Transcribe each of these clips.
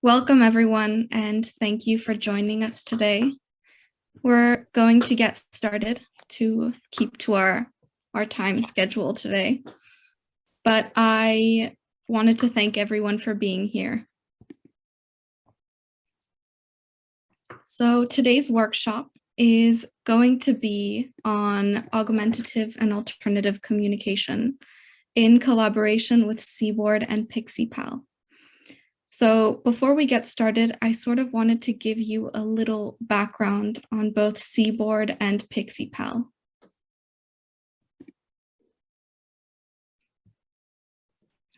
Welcome, everyone, and thank you for joining us today. We're going to get started to keep to our time schedule today, but I wanted to thank everyone for being here. So today's workshop is going to be on augmentative and alternative communication in collaboration with Cboard and Pixie Pal. So before we get started, I sort of wanted to give you a little background on both Cboard and Pixie Pal.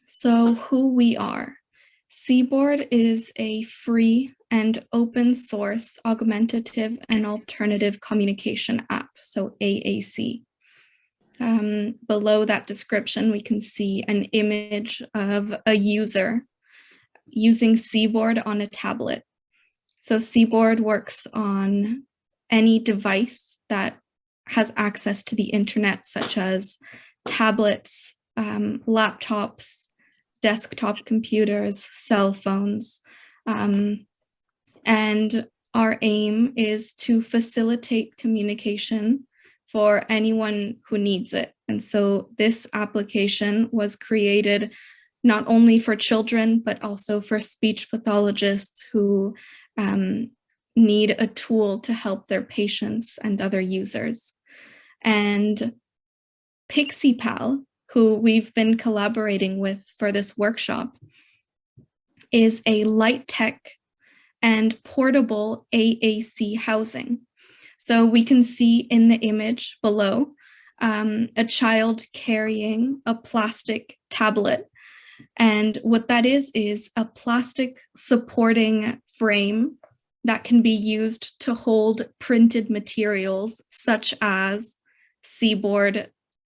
So who we are. Cboard is a free and open source augmentative and alternative communication app, so AAC. Below that description, we can see an image of a user using Cboard on a tablet. So Cboard works on any device that has access to the internet, such as tablets, laptops, desktop computers, cell phones. And our aim is to facilitate communication for anyone who needs it. And so this application was created not only for children, but also for speech pathologists who need a tool to help their patients and other users. And Pixie Pal, who we've been collaborating with for this workshop, is a light tech and portable AAC housing. So we can see in the image below a child carrying a plastic tablet. And what that is a plastic supporting frame that can be used to hold printed materials such as Cboard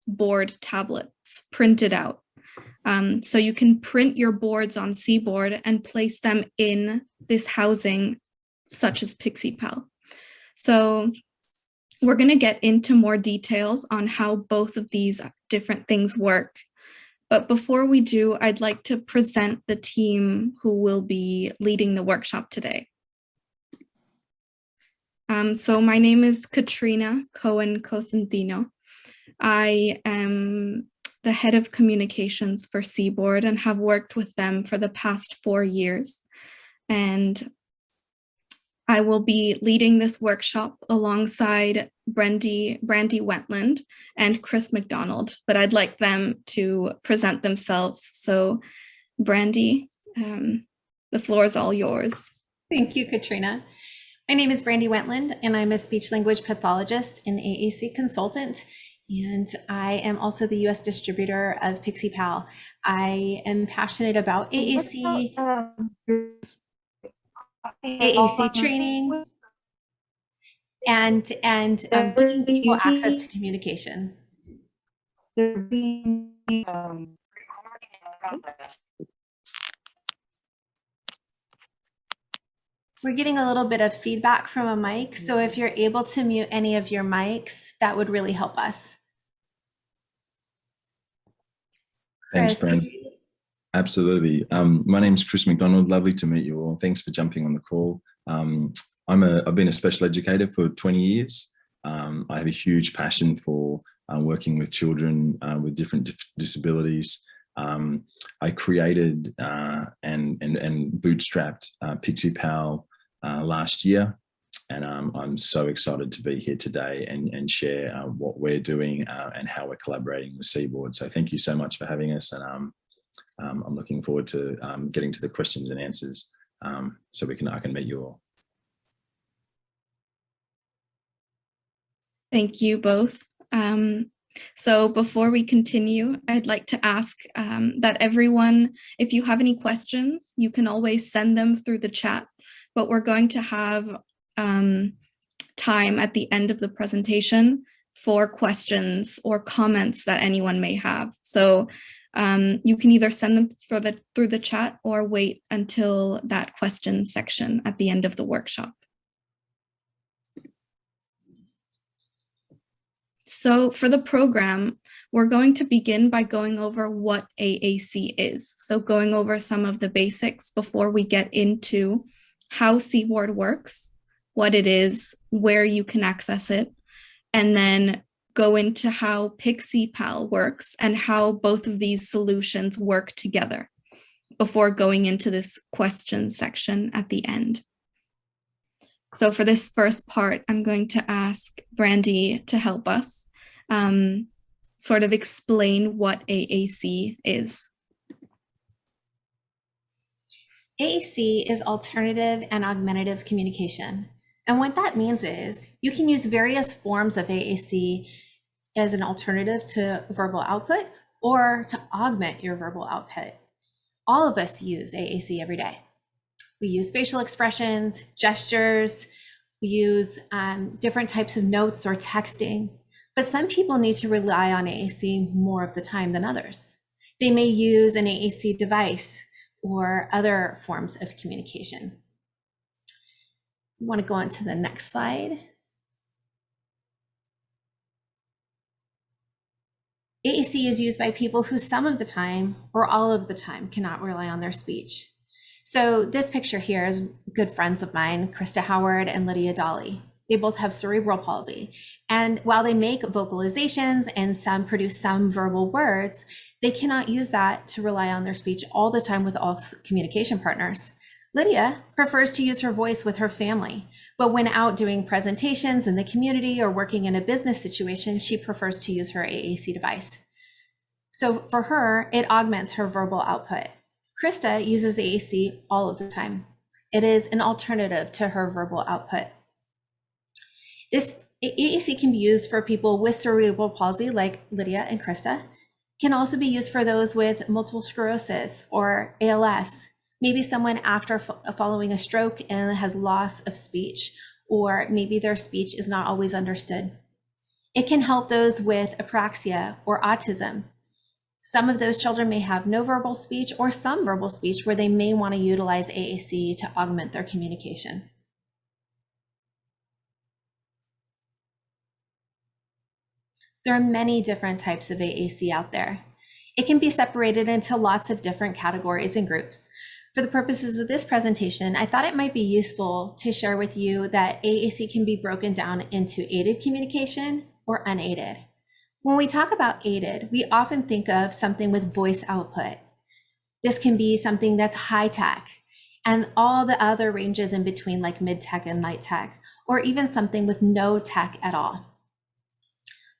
board tablets printed out. So you can print your boards on Cboard and place them in this housing such as Pixie Pal. So we're going to get into more details on how both of these different things work. But before we do, I'd like to present the team who will be leading the workshop today. So my name is Katrina Cohen-Cosentino. I am the head of communications for Cboard and have worked with them for the past 4 years. And I will be leading this workshop alongside Brandy Wentland and Chris McDonald, but I'd like them to present themselves. So Brandy, the floor is all yours. Thank you, Katrina. My name is Brandy Wentland, and I'm a speech language pathologist and AAC consultant. And I am also the US distributor of Pixie Pal. I am passionate about AAC training and giving people access to communication. We're getting a little bit of feedback from a mic, so if you're able to mute any of your mics, that would really help us. Thanks, Brandy. Absolutely. My name is Chris McDonald. Lovely to meet you all. Thanks for jumping on the call. I've been a special educator for 20 years. I have a huge passion for working with children with different disabilities. I created and bootstrapped Pixie Pal last year, and I'm so excited to be here today and share what we're doing and how we're collaborating with Cboard. So thank you so much for having us, and I'm looking forward to getting to the questions and answers so I can meet you all. Thank you both. So before we continue, I'd like to ask that everyone, if you have any questions, you can always send them through the chat, but we're going to have time at the end of the presentation for questions or comments that anyone may have. So you can either send them through the chat or wait until that question section at the end of the workshop. So for the program, we're going to begin by going over what AAC is. So going over some of the basics before we get into how Cboard works, what it is, where you can access it, and then go into how PicSeePal works and how both of these solutions work together before going into this question section at the end. So for this first part, I'm going to ask Brandy to help us sort of explain what AAC is. AAC is alternative and augmentative communication. And what that means is you can use various forms of AAC as an alternative to verbal output or to augment your verbal output. All of us use AAC every day. We use facial expressions, gestures, we use different types of notes or texting, but some people need to rely on AAC more of the time than others. They may use an AAC device or other forms of communication. I want to go on to the next slide. AAC is used by people who some of the time or all of the time cannot rely on their speech. So this picture here is good friends of mine, Krista Howard and Lydia Dolly. They both have cerebral palsy. And while they make vocalizations and some produce some verbal words, they cannot use that to rely on their speech all the time with all communication partners. Lydia prefers to use her voice with her family, but when out doing presentations in the community or working in a business situation, she prefers to use her AAC device. So for her, it augments her verbal output. Krista uses AAC all of the time. It is an alternative to her verbal output. This AAC can be used for people with cerebral palsy like Lydia and Krista. It can also be used for those with multiple sclerosis or ALS, maybe someone after following a stroke and has loss of speech, or maybe their speech is not always understood. It can help those with apraxia or autism. Some of those children may have no verbal speech or some verbal speech where they may want to utilize AAC to augment their communication. There are many different types of AAC out there. It can be separated into lots of different categories and groups. For the purposes of this presentation, I thought it might be useful to share with you that AAC can be broken down into aided communication or unaided. When we talk about aided, we often think of something with voice output. This can be something that's high tech and all the other ranges in between like mid tech and light tech, or even something with no tech at all.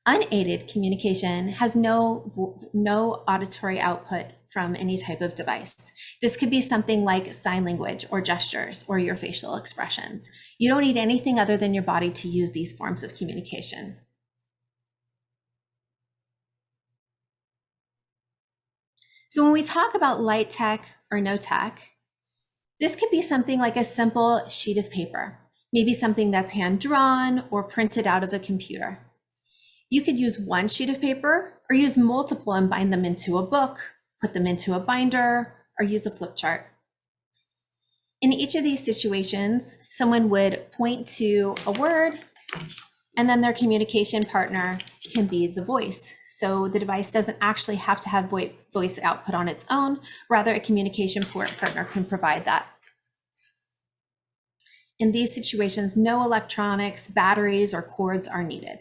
Unaided communication has no auditory output from any type of device. This could be something like sign language or gestures or your facial expressions. You don't need anything other than your body to use these forms of communication. So when we talk about light tech or no tech, this could be something like a simple sheet of paper, maybe something that's hand drawn or printed out of a computer. You could use one sheet of paper or use multiple and bind them into a book, put them into a binder, or use a flip chart. In each of these situations, someone would point to a word and then their communication partner can be the voice. So the device doesn't actually have to have voice output on its own, rather a communication partner can provide that. In these situations, no electronics, batteries, or cords are needed.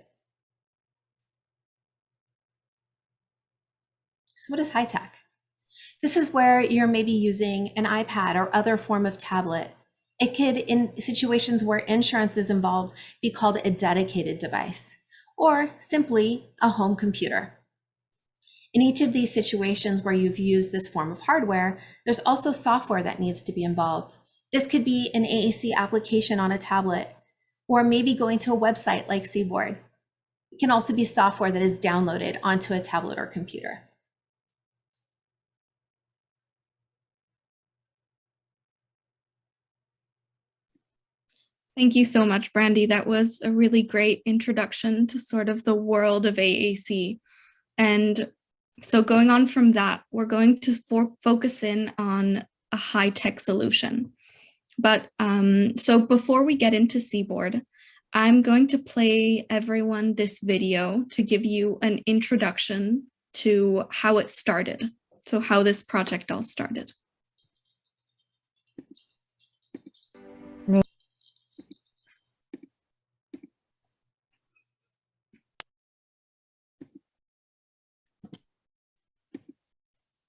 So what is high tech? This is where you're maybe using an iPad or other form of tablet. It could, in situations where insurance is involved, be called a dedicated device, or simply a home computer. In each of these situations where you've used this form of hardware, there's also software that needs to be involved. This could be an AAC application on a tablet, or maybe going to a website like Cboard. It can also be software that is downloaded onto a tablet or computer. Thank you so much, Brandy. That was a really great introduction to sort of the world of AAC. And so going on from that, we're going to focus in on a high-tech solution. But so before we get into Cboard, I'm going to play everyone this video to give you an introduction to how it started, so how this project all started. Mi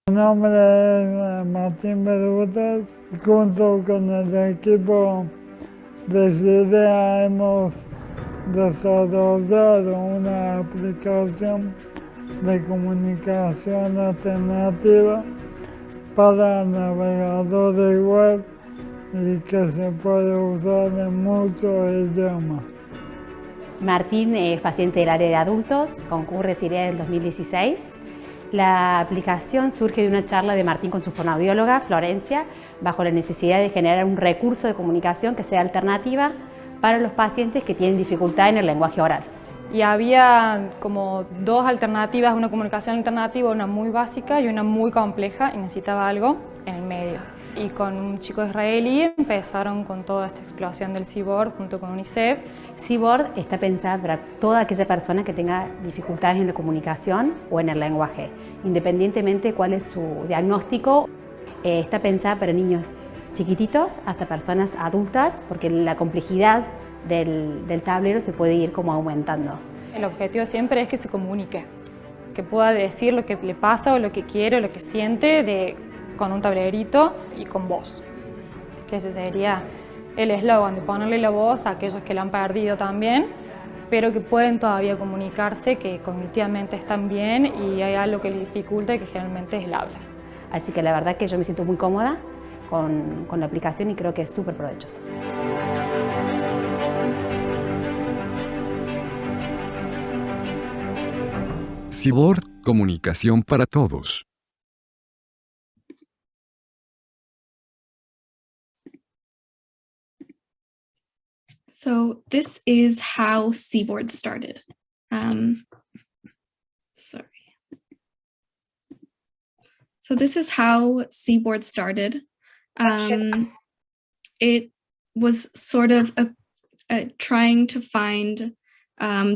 nombre es Martín Bermúdez y junto con el equipo de CIDEA hemos desarrollado una aplicación de comunicación alternativa para navegadores web y que se puede usar en muchos idiomas. Martín es paciente del área de adultos, concurre CIDEA en el 2016. La aplicación surge de una charla de Martín con su fonoaudióloga, Florencia, bajo la necesidad de generar un recurso de comunicación que sea alternativa para los pacientes que tienen dificultad en el lenguaje oral. Y había como dos alternativas, una comunicación alternativa, una muy básica y una muy compleja, y necesitaba algo en el medio. Y con un chico israelí empezaron con toda esta explosión del Cboard junto con UNICEF. Cboard está pensada para toda aquella persona que tenga dificultades en la comunicación o en el lenguaje, independientemente cuál es su diagnóstico. Está pensada para niños chiquititos hasta personas adultas, porque la complejidad del tablero se puede ir como aumentando. El objetivo siempre es que se comunique, que pueda decir lo que le pasa o lo que quiere o lo que siente con un tablerito y con voz. Que ese sería el eslogan, de ponerle la voz a aquellos que la han perdido también, pero que pueden todavía comunicarse, que cognitivamente están bien y hay algo que les dificulta, que generalmente es el habla. Así que la verdad que yo me siento muy cómoda con la aplicación y creo que es súper provechosa. Cboard, comunicación para todos. So this is how Cboard started. Sorry. So this is how Cboard started. It was sort of trying to find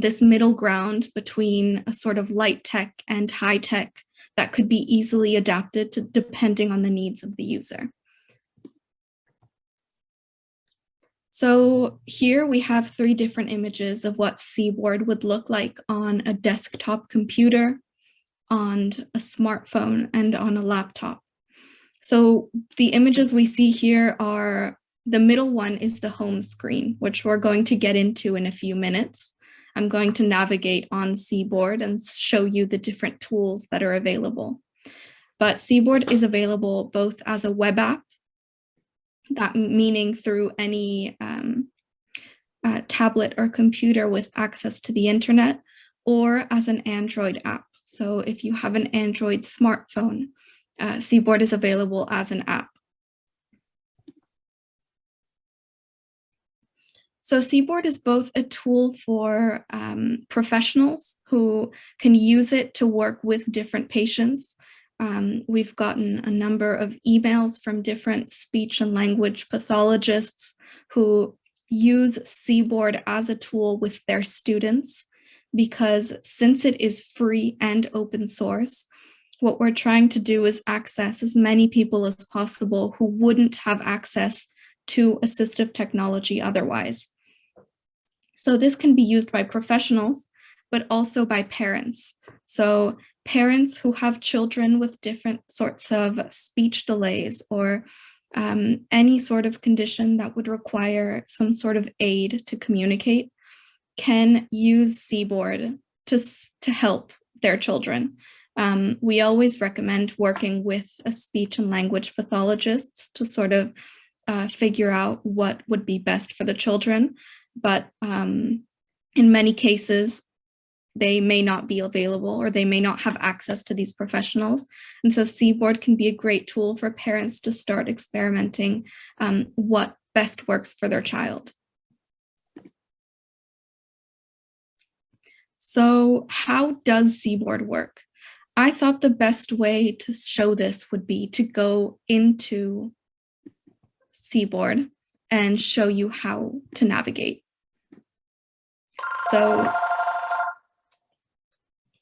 this middle ground between a sort of light tech and high tech that could be easily adapted to depending on the needs of the user. So here we have 3 different images of what Cboard would look like on a desktop computer, on a smartphone, and on a laptop. So the images we see here are, the middle one is the home screen, which we're going to get into in a few minutes. I'm going to navigate on Cboard and show you the different tools that are available. But Cboard is available both as a web app, that meaning through any tablet or computer with access to the internet, or as an Android app. So if you have an Android smartphone, Cboard is available as an app. So Cboard is both a tool for professionals who can use it to work with different patients. We've gotten a number of emails from different speech and language pathologists who use Cboard as a tool with their students, because since it is free and open source, what we're trying to do is access as many people as possible who wouldn't have access to assistive technology otherwise. So this can be used by professionals, but also by parents. So parents who have children with different sorts of speech delays or any sort of condition that would require some sort of aid to communicate can use Cboard to help their children. We always recommend working with a speech and language pathologist to sort of figure out what would be best for the children. But in many cases, they may not be available or they may not have access to these professionals. And so Cboard can be a great tool for parents to start experimenting what best works for their child. So how does Cboard work? I thought the best way to show this would be to go into Cboard and show you how to navigate. So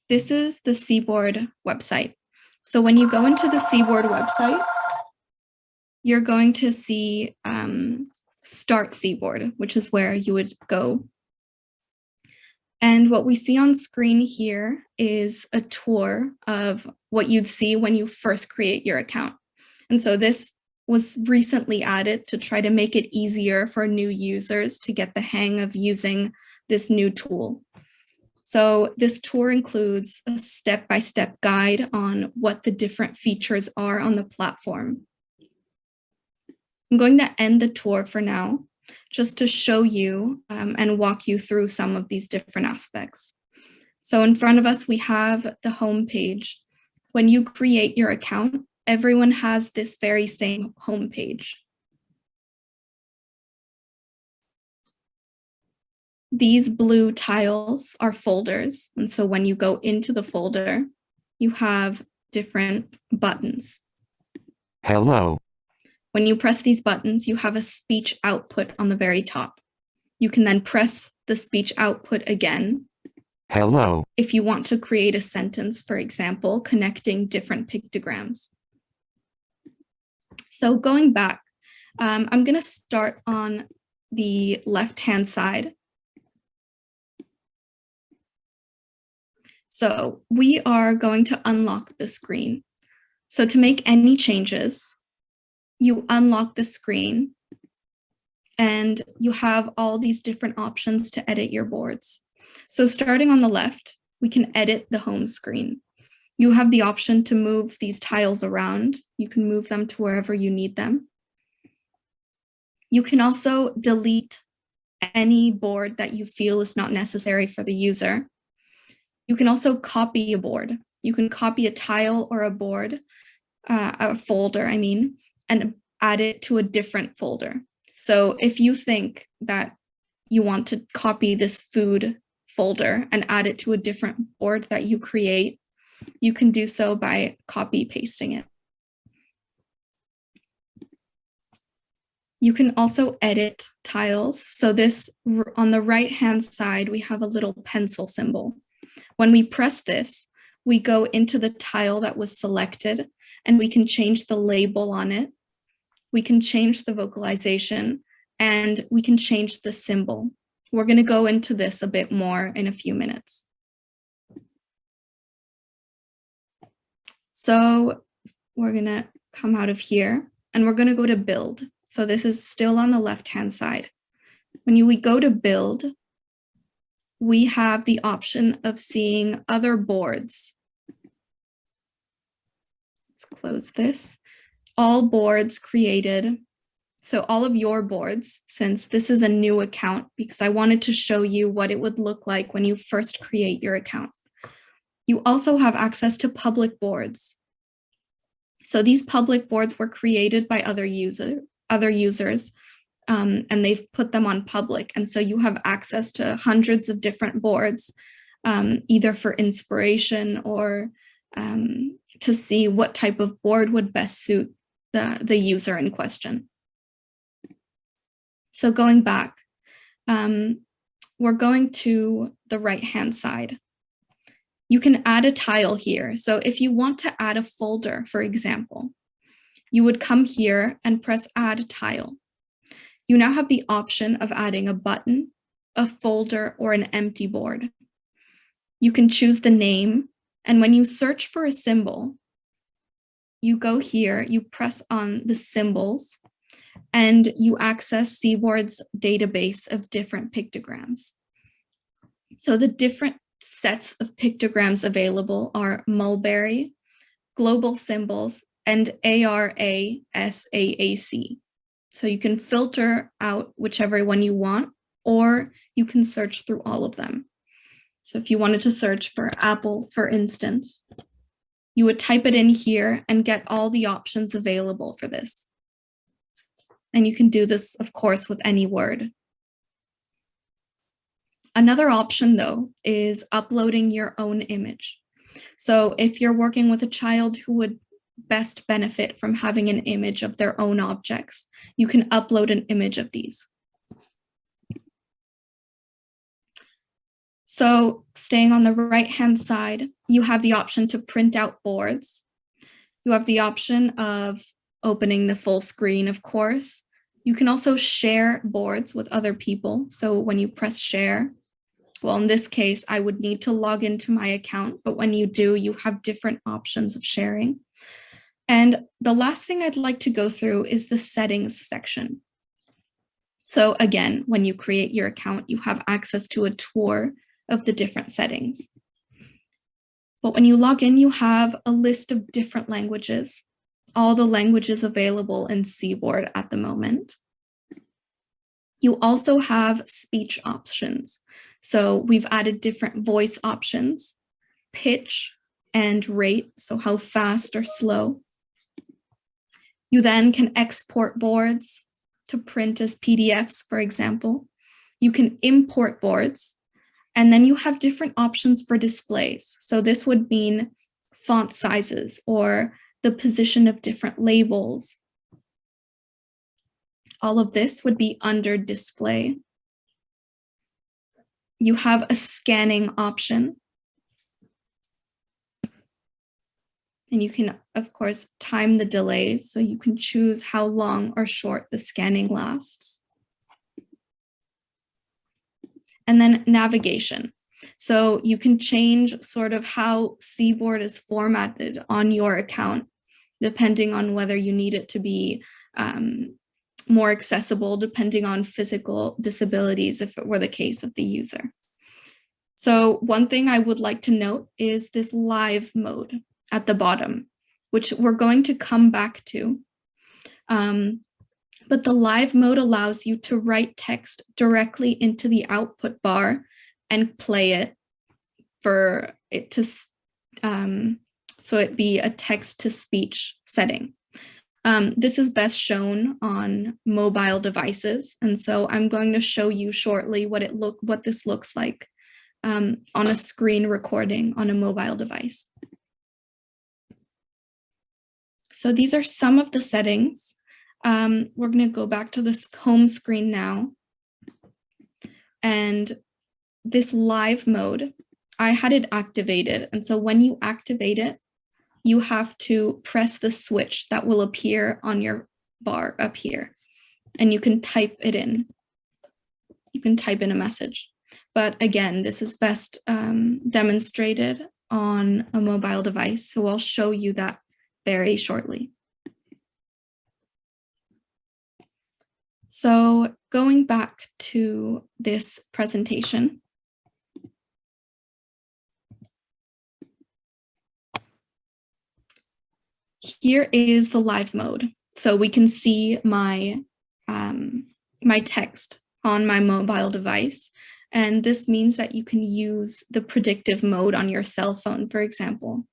this is the Cboard website. So when you go into the Cboard website, you're going to see Start Cboard, which is where you would go. And what we see on screen here is a tour of what you'd see when you first create your account. And so this was recently added to try to make it easier for new users to get the hang of using this new tool. So this tour includes a step-by-step guide on what the different features are on the platform. I'm going to end the tour for now, just to show you and walk you through some of these different aspects. So in front of us, we have the home page. When you create your account, everyone has this very same home page. These blue tiles are folders. And so when you go into the folder, you have different buttons. Hello. When you press these buttons, you have a speech output on the very top. You can then press the speech output again. Hello. If you want to create a sentence, for example, connecting different pictograms. So going back, I'm going to start on the left-hand side. So we are going to unlock the screen. So to make any changes, you unlock the screen and you have all these different options to edit your boards. So starting on the left, we can edit the home screen. You have the option to move these tiles around. You can move them to wherever you need them. You can also delete any board that you feel is not necessary for the user. You can also copy a board. You can copy a tile or a board, a folder, I mean, and add it to a different folder. So if you think that you want to copy this food folder and add it to a different board that you create, you can do so by copy pasting it. You can also edit tiles. So this, on the right-hand side, we have a little pencil symbol. When we press this, we go into the tile that was selected and we can change the label on it. We can change the vocalization and we can change the symbol. We're going to go into this a bit more in a few minutes. So we're going to come out of here and we're going to go to build. So this is still on the left-hand side. When we go to build, we have the option of seeing other boards. Let's close this. All boards created. So all of your boards, since this is a new account, because I wanted to show you what it would look like when you first create your account. You also have access to public boards. So these public boards were created by other users, and they've put them on public. And so you have access to hundreds of different boards, either for inspiration or to see what type of board would best suit the user in question. So going back, we're going to the right-hand side. You can add a tile here. So if you want to add a folder, for example, you would come here and press Add Tile. You now have the option of adding a button, a folder, or an empty board. You can choose the name, and when you search for a symbol, you go here, you press on the symbols, and you access Cboard's database of different pictograms. So the different sets of pictograms available are mulberry, global symbols, and AAC. So you can filter out whichever one you want, or you can search through all of them. So if you wanted to search for Apple, for instance, you would type it in here and get all the options available for this. And you can do this, of course, with any word. Another option, though, is uploading your own image. So if you're working with a child who would best benefit from having an image of their own objects, you can upload an image of these. So staying on the right-hand side, you have the option to print out boards. You have the option of opening the full screen, of course. You can also share boards with other people. So when you press share, well, in this case, I would need to log into my account, but when you do, you have different options of sharing. And the last thing I'd like to go through is the settings section. So again, when you create your account, you have access to a tour of the different settings. But when you log in, you have a list of different languages, all the languages available in Cboard at the moment. You also have speech options. So we've added different voice options, pitch and rate, so how fast or slow. You then can export boards to print as PDFs, for example. You can import boards, and then you have different options for displays. So this would mean font sizes or the position of different labels. All of this would be under display. You have a scanning option. And you can, of course, time the delays, so you can choose how long or short the scanning lasts. And then navigation. So you can change sort of how Cboard is formatted on your account, depending on whether you need it to be more accessible, depending on physical disabilities, if it were the case of the user. So one thing I would like to note is this live mode at the bottom, which we're going to come back to. But the live mode allows you to write text directly into the output bar and play it for it to, so it be a text to speech setting. This is best shown on mobile devices. And so I'm going to show you shortly what this looks like on a screen recording on a mobile device. So these are some of the settings. We're going to go back to this home screen now. And this live mode, I had it activated. And so when you activate it, you have to press the switch that will appear on your bar up here. And you can type it in. You can type in a message. But again, this is best demonstrated on a mobile device. So I'll show you that very shortly. So going back to this presentation, here is the live mode. So we can see my, my text on my mobile device. And this means that you can use the predictive mode on your cell phone, for example.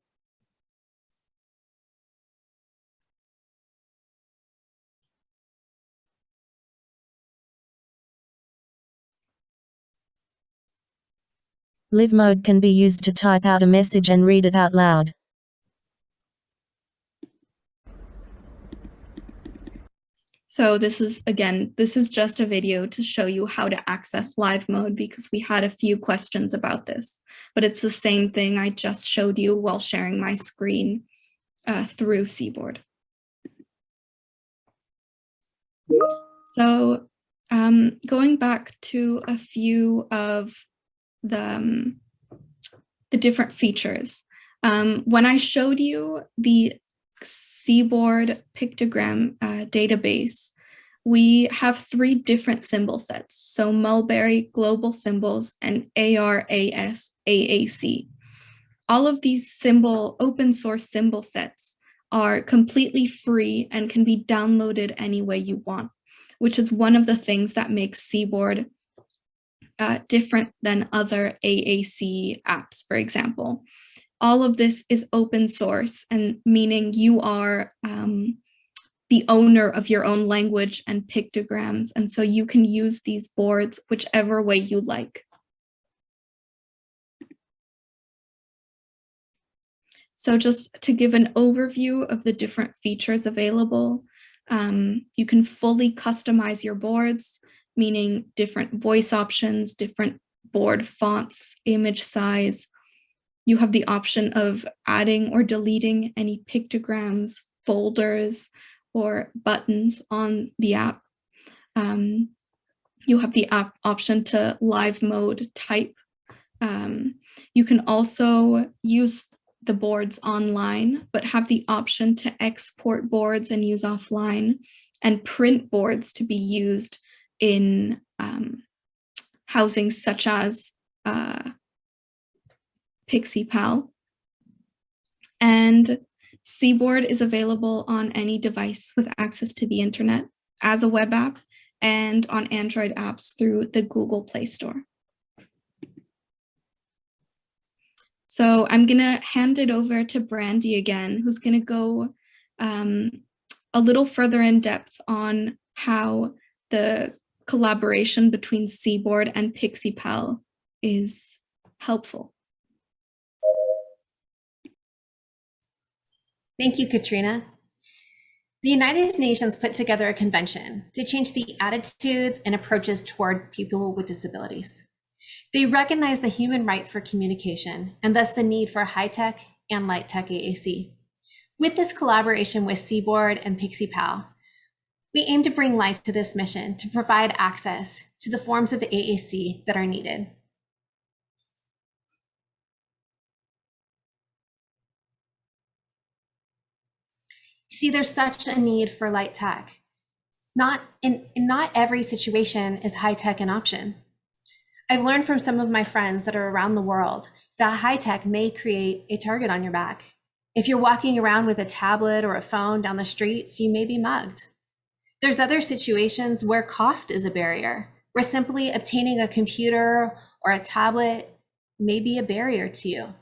Live mode can be used to type out a message and read it out loud. So this is just a video to show you how to access live mode because we had a few questions about this, but it's the same thing I just showed you while sharing my screen through Cboard. So going back to a few of the different features. When I showed you the Cboard pictogram database, we have 3 different symbol sets. So Mulberry, global symbols, and ARAS, AAC. All of these open source symbol sets are completely free and can be downloaded any way you want, which is one of the things that makes Cboard different than other AAC apps, for example. All of this is open source, and meaning you are the owner of your own language and pictograms, and so you can use these boards whichever way you like. So just to give an overview of the different features available, you can fully customize your boards, meaning different voice options, different board fonts, image size. You have the option of adding or deleting any pictograms, folders, or buttons on the app. You have the app option to live mode type. You can also use the boards online, but have the option to export boards and use offline, and print boards to be used in housings such as Pixie Pal. And Cboard is available on any device with access to the internet as a web app and on Android apps through the Google Play Store. So I'm gonna hand it over to Brandy again, who's gonna go a little further in depth on how the collaboration between Cboard and Pixie Pal is helpful. Thank you, Katrina. The United Nations put together a convention to change the attitudes and approaches toward people with disabilities. They recognize the human right for communication and thus the need for high-tech and light-tech AAC. With this collaboration with Cboard and Pixie Pal, we aim to bring life to this mission to provide access to the forms of AAC that are needed. See, there's such a need for light tech. Not every situation is high tech an option. I've learned from some of my friends that are around the world that high tech may create a target on your back. If you're walking around with a tablet or a phone down the streets, you may be mugged. There's other situations where cost is a barrier, where simply obtaining a computer or a tablet may be a barrier to you.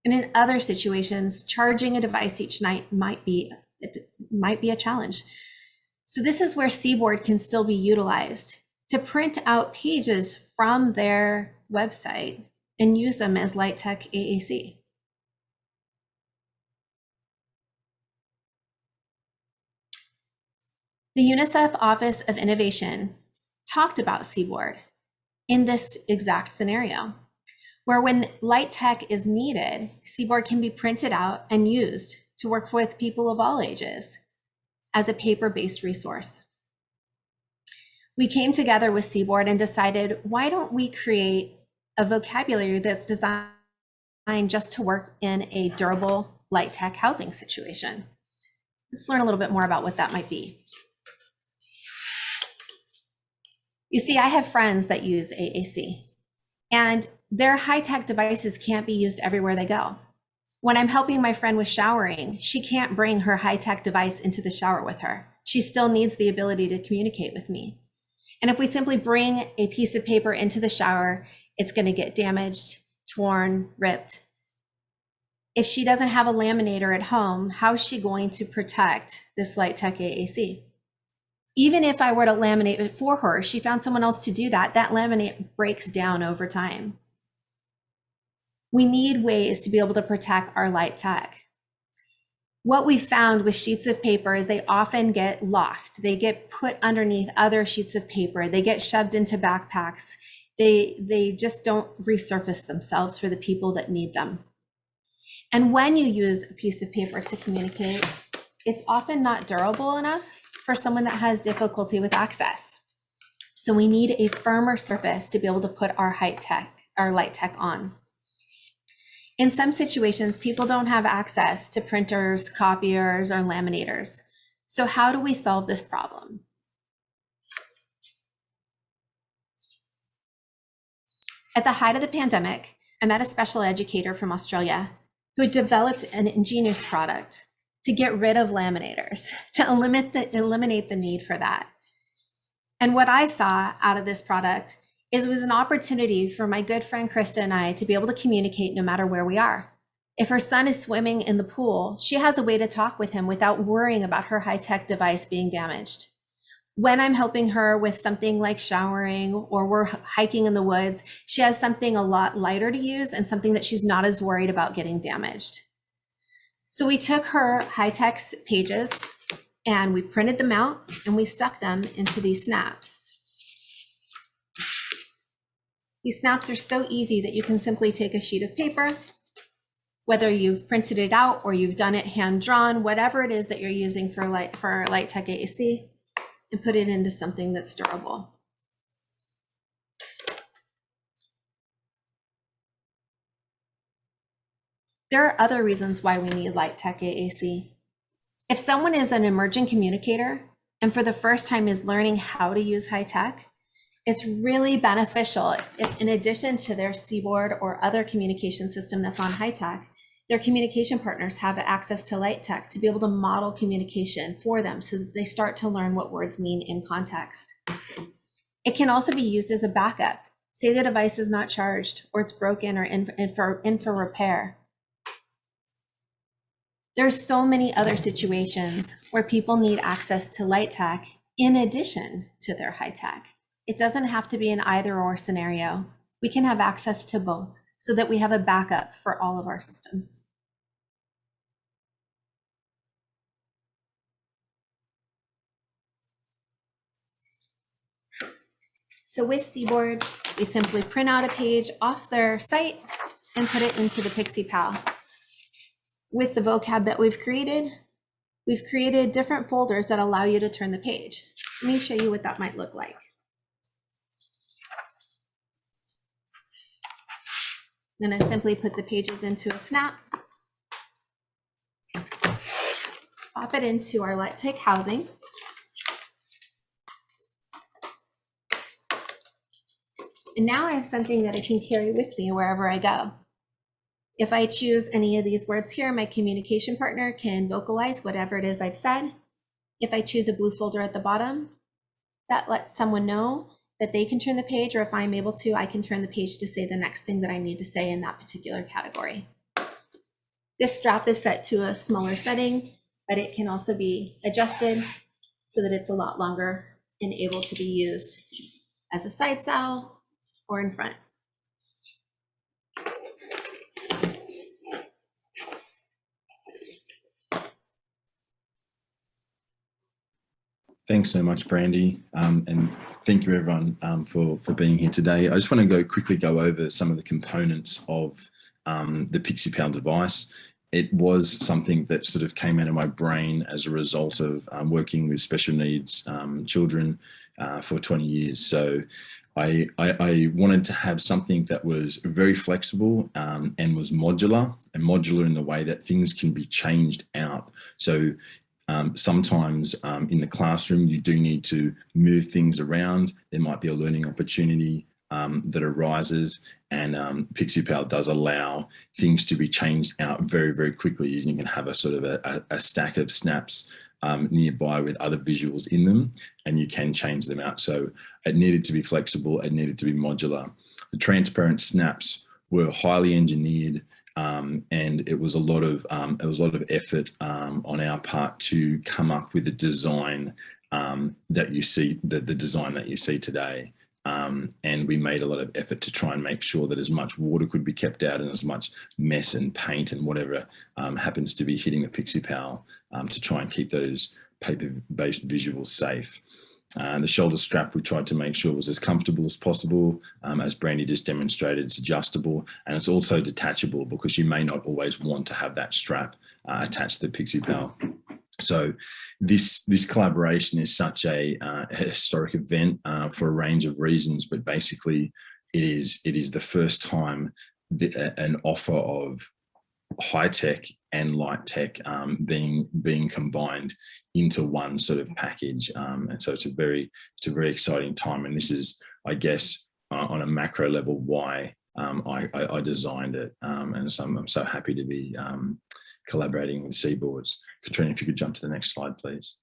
And in other situations, charging a device each night might be a challenge. So this is where Cboard can still be utilized to print out pages from their website and use them as light tech AAC. The UNICEF Office of Innovation talked about Cboard in this exact scenario, where when light tech is needed, Cboard can be printed out and used to work with people of all ages as a paper-based resource. We came together with Cboard and decided, why don't we create a vocabulary that's designed just to work in a durable light tech housing situation? Let's learn a little bit more about what that might be. You see, I have friends that use AAC, and their high-tech devices can't be used everywhere they go. When I'm helping my friend with showering, she can't bring her high-tech device into the shower with her. She still needs the ability to communicate with me. And if we simply bring a piece of paper into the shower, it's going to get damaged, torn, ripped. If she doesn't have a laminator at home, how is she going to protect this light-tech AAC? Even if I were to laminate it for her, she found someone else to do that, that laminate breaks down over time. We need ways to be able to protect our light tech. What we found with sheets of paper is they often get lost. They get put underneath other sheets of paper. They get shoved into backpacks. They just don't resurface themselves for the people that need them. And when you use a piece of paper to communicate, it's often not durable enough for someone that has difficulty with access. So we need a firmer surface to be able to put our light tech on. In some situations, people don't have access to printers, copiers, or laminators. So how do we solve this problem? At the height of the pandemic, I met a special educator from Australia who had developed an ingenious product to get rid of laminators, to eliminate the need for that. And what I saw out of this product is it was an opportunity for my good friend Krista and I to be able to communicate no matter where we are. If her son is swimming in the pool, she has a way to talk with him without worrying about her high-tech device being damaged. When I'm helping her with something like showering or we're hiking in the woods, she has something a lot lighter to use and something that she's not as worried about getting damaged. So we took her high-tech pages and we printed them out and we stuck them into these snaps. These snaps are so easy that you can simply take a sheet of paper, whether you've printed it out or you've done it hand-drawn, whatever it is that you're using for Light Tech AAC, and put it into something that's durable. There are other reasons why we need Light Tech AAC. If someone is an emerging communicator and for the first time is learning how to use high tech, it's really beneficial if, in addition to their Cboard or other communication system that's on high tech, their communication partners have access to Light Tech to be able to model communication for them so that they start to learn what words mean in context. It can also be used as a backup. Say the device is not charged or it's broken or in for repair. There's so many other situations where people need access to Light Tech in addition to their high tech. It doesn't have to be an either or scenario. We can have access to both so that we have a backup for all of our systems. So with Cboard, we simply print out a page off their site and put it into the Pixie Pal. With the vocab that we've created different folders that allow you to turn the page. Let me show you what that might look like. I'm going to simply put the pages into a snap, pop it into our Light Tech housing, and now I have something that I can carry with me wherever I go. If I choose any of these words here, my communication partner can vocalize whatever it is I've said. If I choose a blue folder at the bottom, that lets someone know that they can turn the page, or if I'm able to, I can turn the page to say the next thing that I need to say in that particular category. This strap is set to a smaller setting, but it can also be adjusted so that it's a lot longer and able to be used as a side saddle or in front. Thanks so much, Brandy, and thank you everyone for being here today. I just want to quickly go over some of the components of the Pixie Pal device. It was something that sort of came out of my brain as a result of working with special needs children for 20 years. So I wanted to have something that was very flexible and was modular, and modular in the way that things can be changed out. So sometimes in the classroom, you do need to move things around. There might be a learning opportunity that arises, and PicSeePal does allow things to be changed out very, very quickly. You can have a sort of a stack of snaps nearby with other visuals in them, and you can change them out. So it needed to be flexible, it needed to be modular. The transparent snaps were highly engineered, and it was a lot of effort on our part to come up with a design that you see, the design that you see today. And we made a lot of effort to try and make sure that as much water could be kept out and as much mess and paint and whatever happens to be hitting the Pixie Pal to try and keep those paper-based visuals safe. The shoulder strap we tried to make sure was as comfortable as possible. As Brandy just demonstrated, it's adjustable, and it's also detachable because you may not always want to have that strap attached to the Pixie Pal. So this collaboration is such a historic event for a range of reasons, but basically it is the first time that an offer of high tech and light tech being combined into one sort of package, and so it's a very exciting time. And this is, I guess, on a macro level, why I designed it, and so I'm so happy to be collaborating with Cboards. Katrina, if you could jump to the next slide, please.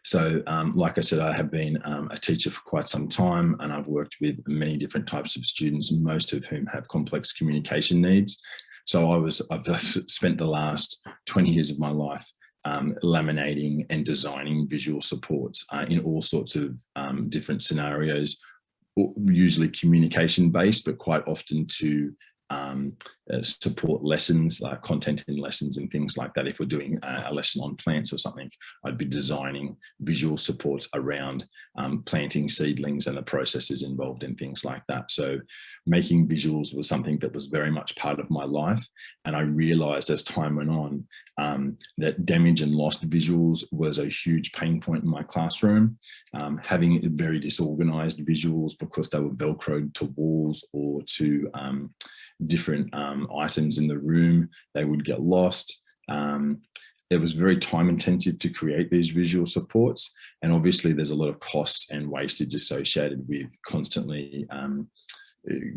So like I said, I have been a teacher for quite some time, and I've worked with many different types of students, most of whom have complex communication needs. So I've spent the last 20 years of my life laminating and designing visual supports in all sorts of different scenarios, usually communication based, but quite often to support lessons, content in lessons and things like that. If we're doing a lesson on plants or something, I'd be designing visual supports around planting seedlings and the processes involved in things like that. So making visuals was something that was very much part of my life. And I realized as time went on that damage and lost visuals was a huge pain point in my classroom. Having very disorganized visuals because they were Velcroed to walls or to different items in the room, they would get lost. It was very time intensive to create these visual supports. And obviously there's a lot of costs and wastage associated with constantly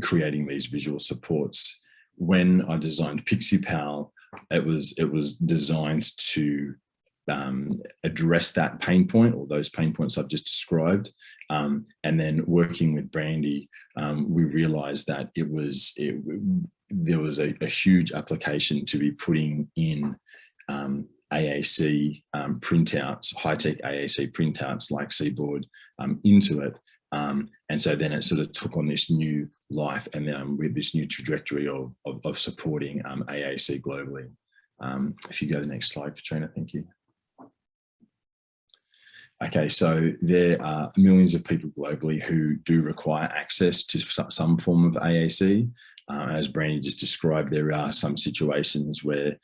creating these visual supports. When I designed Pixie Pal, it was designed to address that pain point, or those pain points I've just described. And then working with Brandy, we realized that there was a huge application to be putting in AAC printouts, high-tech AAC printouts like Cboard into it. And so then it sort of took on this new life, and then with this new trajectory of supporting AAC globally. If you go to the next slide, Katrina, thank you. Okay, so there are millions of people globally who do require access to some form of AAC. As Brandy just described, there are some situations where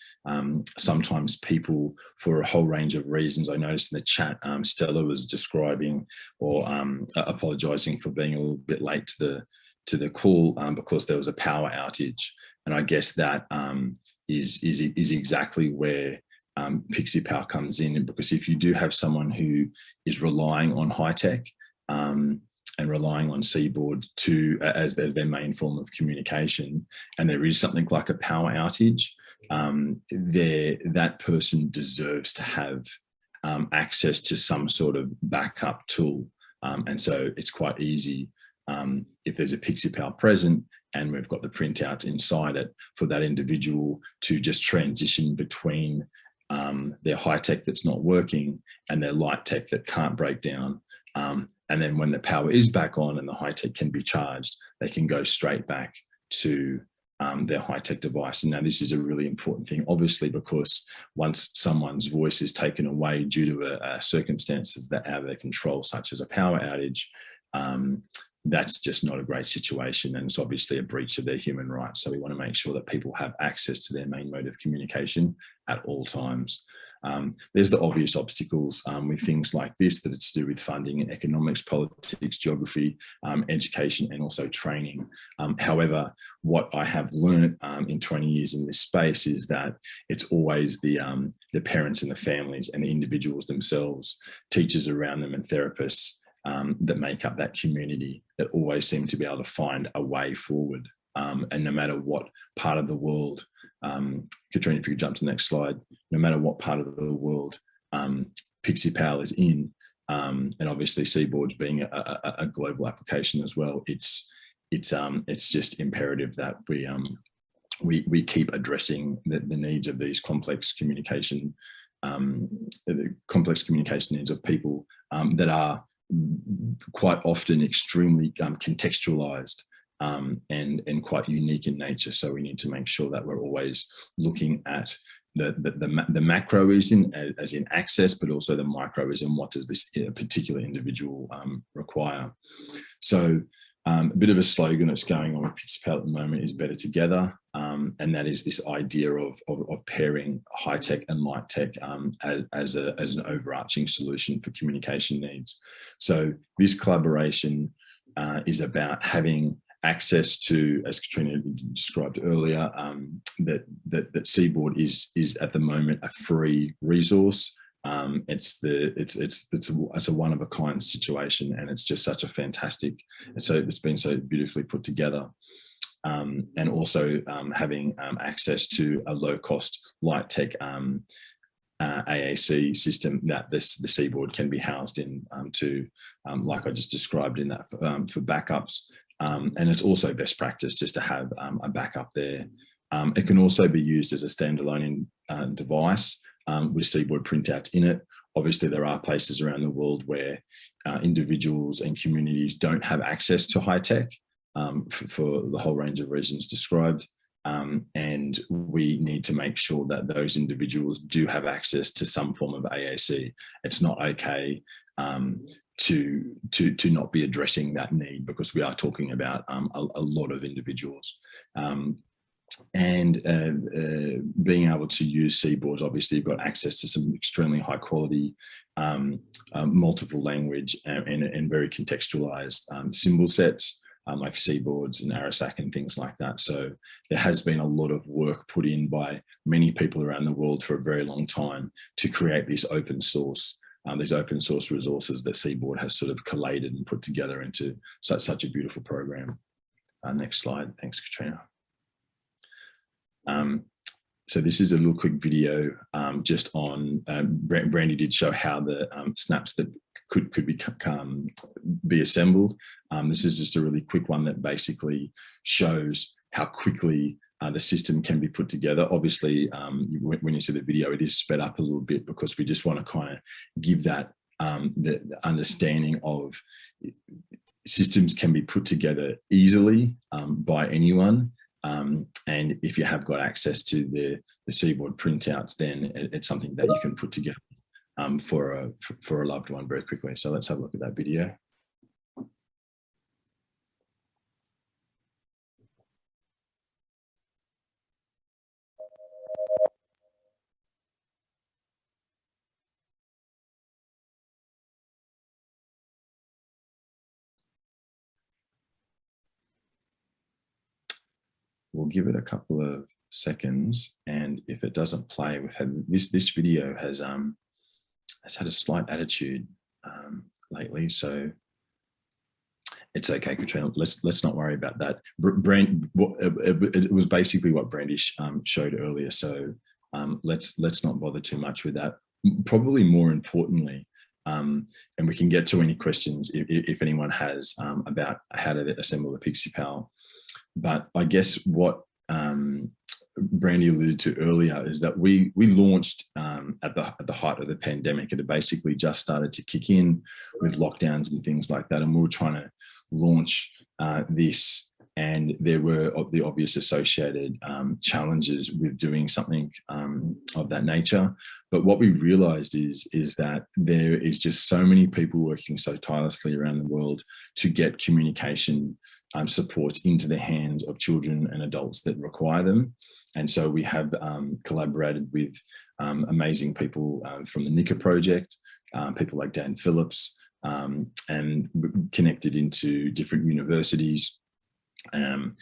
sometimes people, for a whole range of reasons, I noticed in the chat, Stella was describing or apologising for being a little bit late to the call because there was a power outage, and I guess that is exactly where Pixie Pal comes in, because if you do have someone who is relying on high tech and relying on Cboard as their main form of communication, and there is something like a power outage, that person deserves to have access to some sort of backup tool. And so it's quite easy if there's a Pixie Pal present and we've got the printouts inside it, for that individual to just transition between their high tech that's not working and their light tech that can't break down. And then when the power is back on and the high tech can be charged, they can go straight back to their high tech device. And now this is a really important thing, obviously, because once someone's voice is taken away due to circumstances that are out of their control, such as a power outage, that's just not a great situation, and it's obviously a breach of their human rights. So we want to make sure that people have access to their main mode of communication at all times. There's the obvious obstacles with things like this, that it's to do with funding and economics, politics, geography, education, and also training. However, what I have learned in 20 years in this space is that it's always the parents and the families and the individuals themselves, teachers around them and therapists, that make up that community, that always seem to be able to find a way forward. And no matter what part of the world, Katrina, if you could jump to the next slide, no matter what part of the world Pixie Pal is in, and obviously Cboard's being a global application as well, it's just imperative that we keep addressing the needs of these complex communication needs of people that are quite often extremely contextualized and quite unique in nature. So we need to make sure that we're always looking at the macro is as in access, but also the micro is in what does this particular individual require. So a bit of a slogan that's going on with Pixie Pal at the moment is better together. And that is this idea of pairing high tech and light tech as an overarching solution for communication needs. So this collaboration is about having access to, as Katrina described earlier, that Cboard is at the moment a free resource. It's a one of a kind situation, and it's just such a fantastic, and so it's been so beautifully put together. And also having access to a low cost light tech AAC system that the Cboard can be housed in like I just described in that for backups. And it's also best practice just to have a backup there. It can also be used as a standalone device with Cboard printouts in it. Obviously, there are places around the world where individuals and communities don't have access to high tech for the whole range of reasons described. and we need to make sure that those individuals do have access to some form of AAC. It's not okay to not be addressing that need, because we are talking about a lot of individuals. And being able to use Cboards, obviously you've got access to some extremely high quality multiple language and very contextualized symbol sets, like Cboards and AAC and things like that. So there has been a lot of work put in by many people around the world for a very long time to create this open source, these open source resources that Cboard has sort of collated and put together into such a beautiful program. Next slide. Thanks, Katrina. So this is a little quick video just on, Brandy did show how the snaps that could be assembled. This is just a really quick one that basically shows how quickly the system can be put together. Obviously, when you see the video, it is sped up a little bit because we just want to kind of give that the understanding of systems can be put together easily by anyone. And if you have got access to the Cboard printouts, then it's something that you can put together for a loved one very quickly. So let's have a look at that video. We'll give it a couple of seconds, and if it doesn't play, we've had this video has had a slight attitude lately, so it's okay, Katrina. Let's not worry about that. It was basically what Brandy showed earlier, so let's not bother too much with that. Probably more importantly, and we can get to any questions if anyone has about how to assemble the Pixie Pal. But I guess what Brandy alluded to earlier is that we launched at the height of the pandemic. It had basically just started to kick in with lockdowns and things like that, and we were trying to launch this, and there were the obvious associated challenges with doing something of that nature. But what we realized is that there is just so many people working so tirelessly around the world to get communication support into the hands of children and adults that require them. And so we have collaborated with amazing people from the NICA project, people like Dan Phillips, and connected into different universities and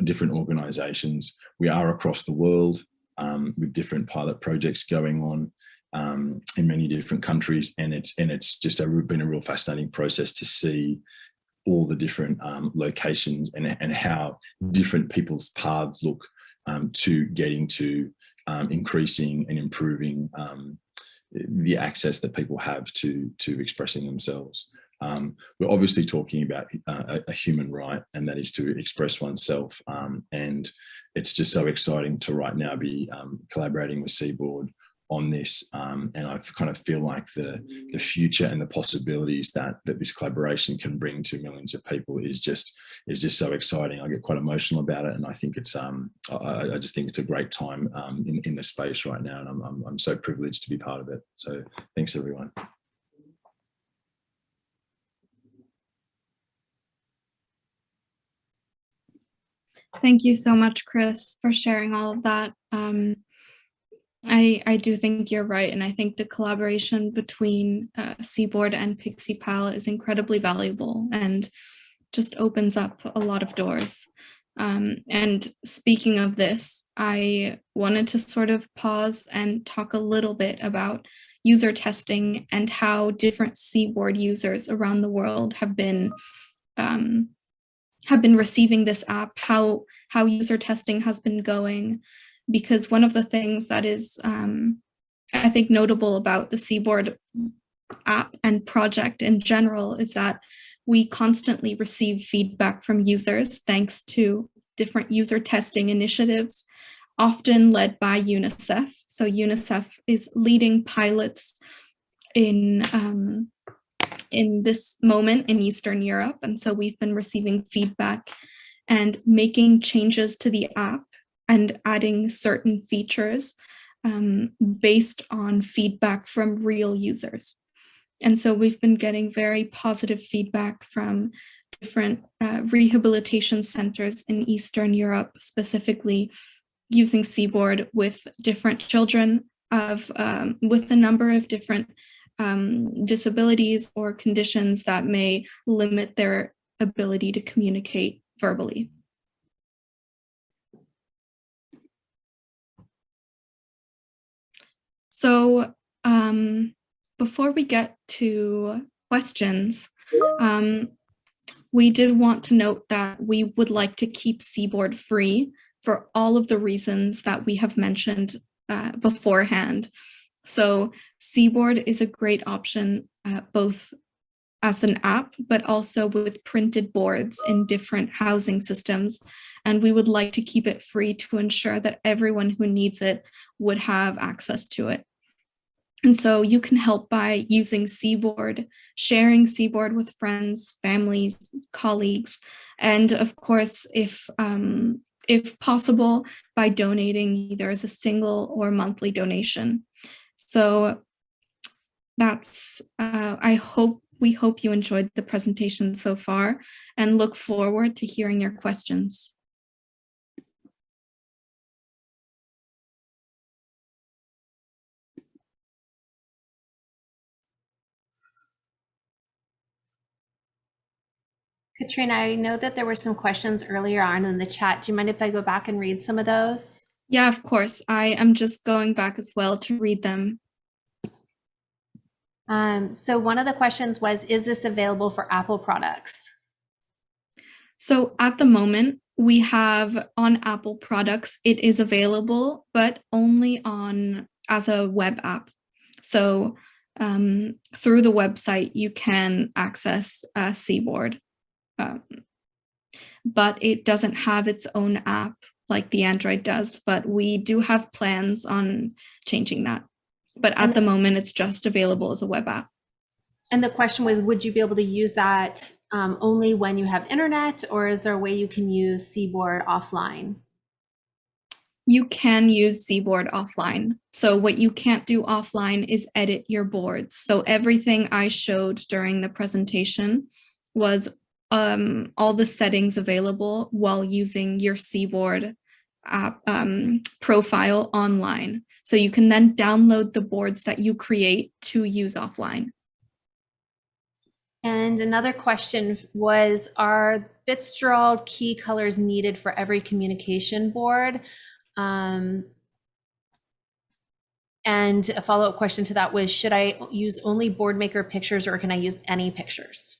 different organizations. We are across the world with different pilot projects going on in many different countries. And it's just been a real fascinating process to see all the different locations and how different people's paths look to getting to increasing and improving the access that people have to expressing themselves. We're obviously talking about a human right, and that is to express oneself. And it's just so exciting to right now be collaborating with Cboard on this, and I kind of feel like the future and the possibilities that this collaboration can bring to millions of people is just so exciting. I get quite emotional about it, and I think it's I just think it's a great time in the space right now, and I'm so privileged to be part of it. So thanks everyone. Thank you so much, Chris, for sharing all of that. I do think you're right, and I think the collaboration between Cboard and Pixie Pal is incredibly valuable and just opens up a lot of doors. And speaking of this, I wanted to sort of pause and talk a little bit about user testing and how different Cboard users around the world have been receiving this app, how user testing has been going. Because one of the things that is, I think, notable about the Cboard app and project in general is that we constantly receive feedback from users thanks to different user testing initiatives, often led by UNICEF. So UNICEF is leading pilots in this moment in Eastern Europe. And so we've been receiving feedback and making changes to the app and adding certain features based on feedback from real users. And so we've been getting very positive feedback from different rehabilitation centers in Eastern Europe, specifically using Cboard with different children with a number of different disabilities or conditions that may limit their ability to communicate verbally. So before we get to questions, we did want to note that we would like to keep Cboard free for all of the reasons that we have mentioned beforehand. So Cboard is a great option both as an app, but also with printed boards in different housing systems. And we would like to keep it free to ensure that everyone who needs it would have access to it. And so you can help by using Cboard, sharing Cboard with friends, families, colleagues, and of course, if possible, by donating either as a single or monthly donation. So that's, we hope you enjoyed the presentation so far and look forward to hearing your questions. Katrina, I know that there were some questions earlier on in the chat. Do you mind if I go back and read some of those? Yeah, of course. I am just going back as well to read them. So one of the questions was, is this available for Apple products? So at the moment, we have on Apple products, it is available, but only as a web app. So through the website, you can access Cboard. But it doesn't have its own app like the Android does, but we do have plans on changing that. But at the moment, it's just available as a web app. And the question was, would you be able to use that only when you have internet, or is there a way you can use Cboard offline? You can use Cboard offline. So what you can't do offline is edit your boards. So everything I showed during the presentation was all the settings available while using your Cboard app profile online. So you can then download the boards that you create to use offline. And another question was, are Fitzgerald key colors needed for every communication board? And a follow-up question to that was, should I use only BoardMaker pictures, or can I use any pictures?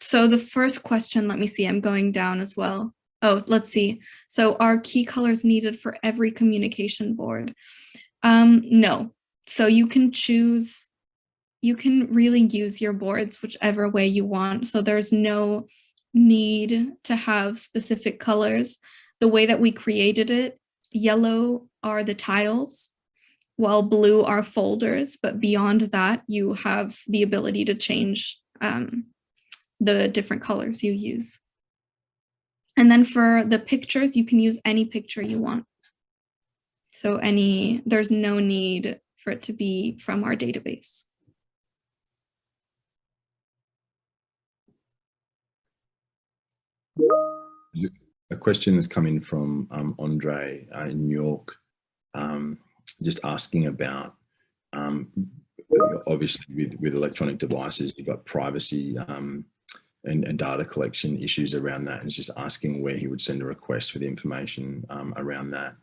So the first question, let me see, I'm going down as well. Oh, let's see. So are key colors needed for every communication board? No. So you can choose, you can really use your boards whichever way you want. So there's no need to have specific colors. The way that we created it, yellow are the tiles, while blue are folders, but beyond that, you have the ability to change the different colors you use. And then for the pictures, you can use any picture you want. So there's no need for it to be from our database. A question has come in from Andre in New York, just asking about, obviously with electronic devices, you've got privacy and data collection issues around that, and it's just asking where he would send a request for the information around that.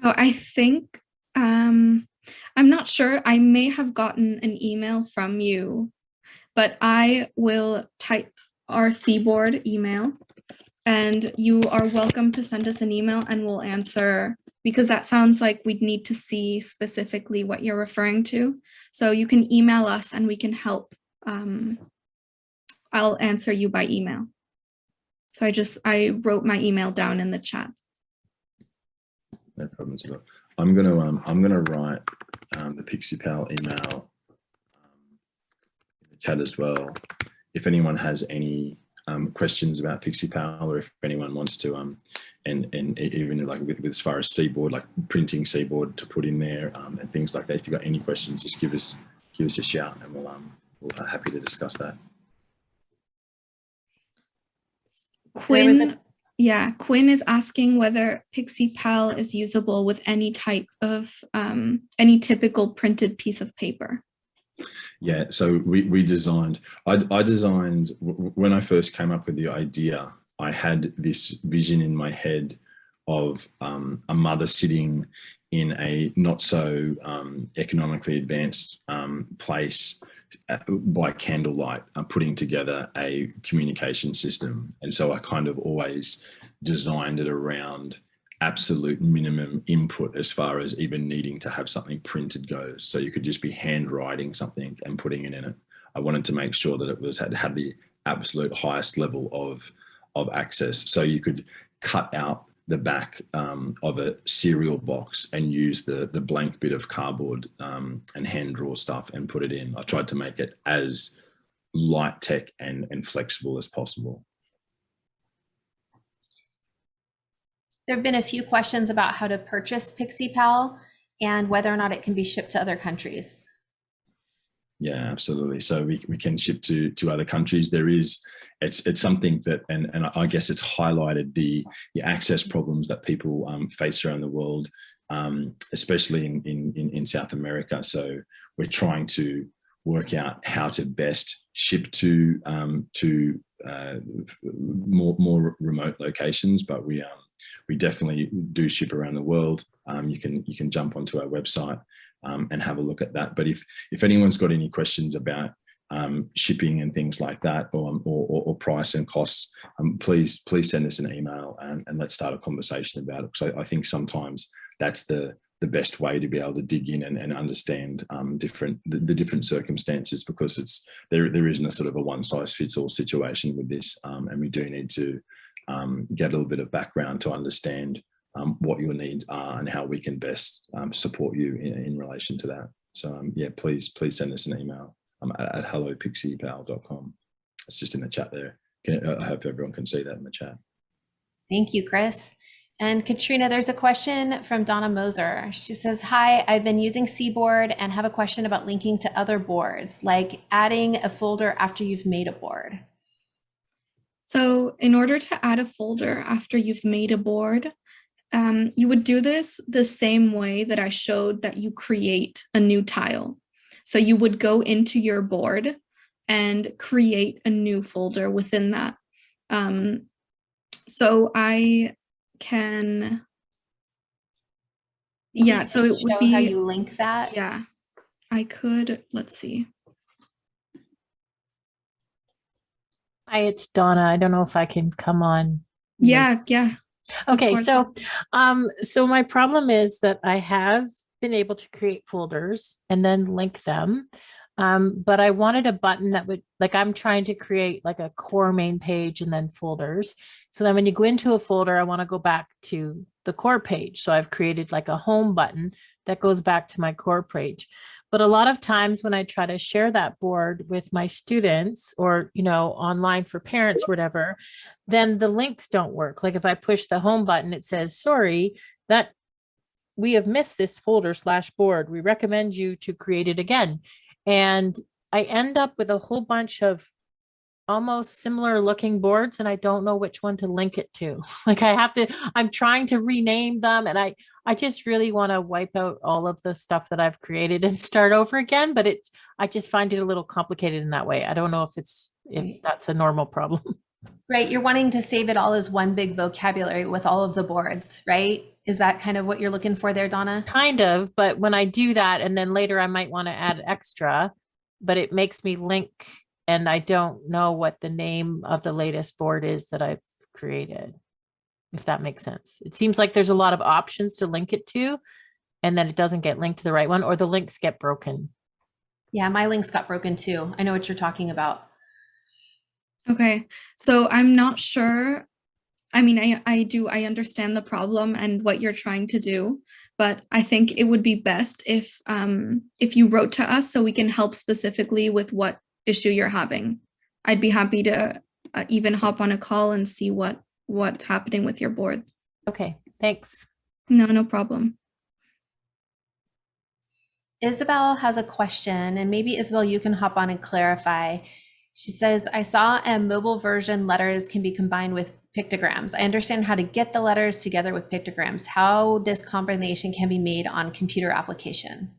Oh, I think, I'm not sure. I may have gotten an email from you, but I will type our Cboard email, and you are welcome to send us an email and we'll answer, because that sounds like we'd need to see specifically what you're referring to. So you can email us and we can help. I'll answer you by email. So I wrote my email down in the chat. No problems at all. I'm gonna write the Pixie Pal email in the chat as well. if anyone has any questions about PicSeePal, or if anyone wants to, and even like with as far as Cboard, like printing Cboard to put in there and things like that. If you've got any questions, just give us a shout, and we'll happy to discuss that. Quinn, Quinn is asking whether PicSeePal is usable with any type of any typical printed piece of paper. Yeah, so we designed, I designed, when I first came up with the idea, I had this vision in my head of a mother sitting in a not so economically advanced place by candlelight, putting together a communication system. And so I kind of always designed it around absolute minimum input as far as even needing to have something printed goes. So you could just be handwriting something and putting it in it. I wanted to make sure that it had the absolute highest level of access. So you could cut out the back of a cereal box and use the blank bit of cardboard and hand draw stuff and put it in. I tried to make it as light tech and flexible as possible. There have been a few questions about how to purchase PicSeePal and whether or not it can be shipped to other countries. Yeah, absolutely. So we can ship to other countries. It's something that, and I guess it's highlighted the access problems that people face around the world, especially in South America. So we're trying to work out how to best ship to more remote locations, but we definitely do ship around the world. You can jump onto our website and have a look at that. But if anyone's got any questions about shipping and things like that, or price and costs, please send us an email and let's start a conversation about it. So I think sometimes that's the best way to be able to dig in and understand the different circumstances, because there isn't a sort of a one size fits all situation with this, and we do need to get a little bit of background to understand what your needs are and how we can best support you in relation to that. So yeah, please send us an email at hello@pixiePal.com. It's just in the chat there. I hope everyone can see that in the chat. Thank you, Chris. And Katrina, there's a question from Donna Moser. She says, hi, I've been using Cboard and have a question about linking to other boards, like adding a folder after you've made a board. So in order to add a folder after you've made a board, you would do this the same way that I showed that you create a new tile. So you would go into your board and create a new folder within that. So I can, yeah, so it would be how you link that. Yeah, I could, let's see. Hi, it's Donna. I don't know if I can come on. Yeah. Okay, so my problem is that I have been able to create folders and then link them. But I wanted a button that would, like, I'm trying to create like a core main page and then folders. So then when you go into a folder, I want to go back to the core page. So I've created like a home button that goes back to my core page. But a lot of times when I try to share that board with my students, or, you know, online for parents, whatever, then the links don't work. Like if I push the home button, it says, sorry, that we have missed this folder / board. We recommend you to create it again. And I end up with a whole bunch of almost similar looking boards, and I don't know which one to link it to. Like I'm trying to rename them, and I just really want to wipe out all of the stuff that I've created and start over again. But I just find it a little complicated in that way. I don't know if that's a normal problem. Right. You're wanting to save it all as one big vocabulary with all of the boards, right? Is that kind of what you're looking for there, Donna? Kind of, but when I do that, and then later I might want to add extra, but it makes me link, and I don't know what the name of the latest board is that I've created, if that makes sense. It seems like there's a lot of options to link it to, and then it doesn't get linked to the right one, or the links get broken. Yeah, my links got broken too. I know what you're talking about. Okay, so I'm not sure. I mean, I understand the problem and what you're trying to do, but I think it would be best if you wrote to us so we can help specifically with what issue you're having. I'd be happy to even hop on a call and see what's happening with your board. Okay, thanks. No problem. Isabel has a question, and maybe Isabel, you can hop on and clarify. She says, I saw a mobile version letters can be combined with pictograms. I understand how to get the letters together with pictograms, how this combination can be made on computer application.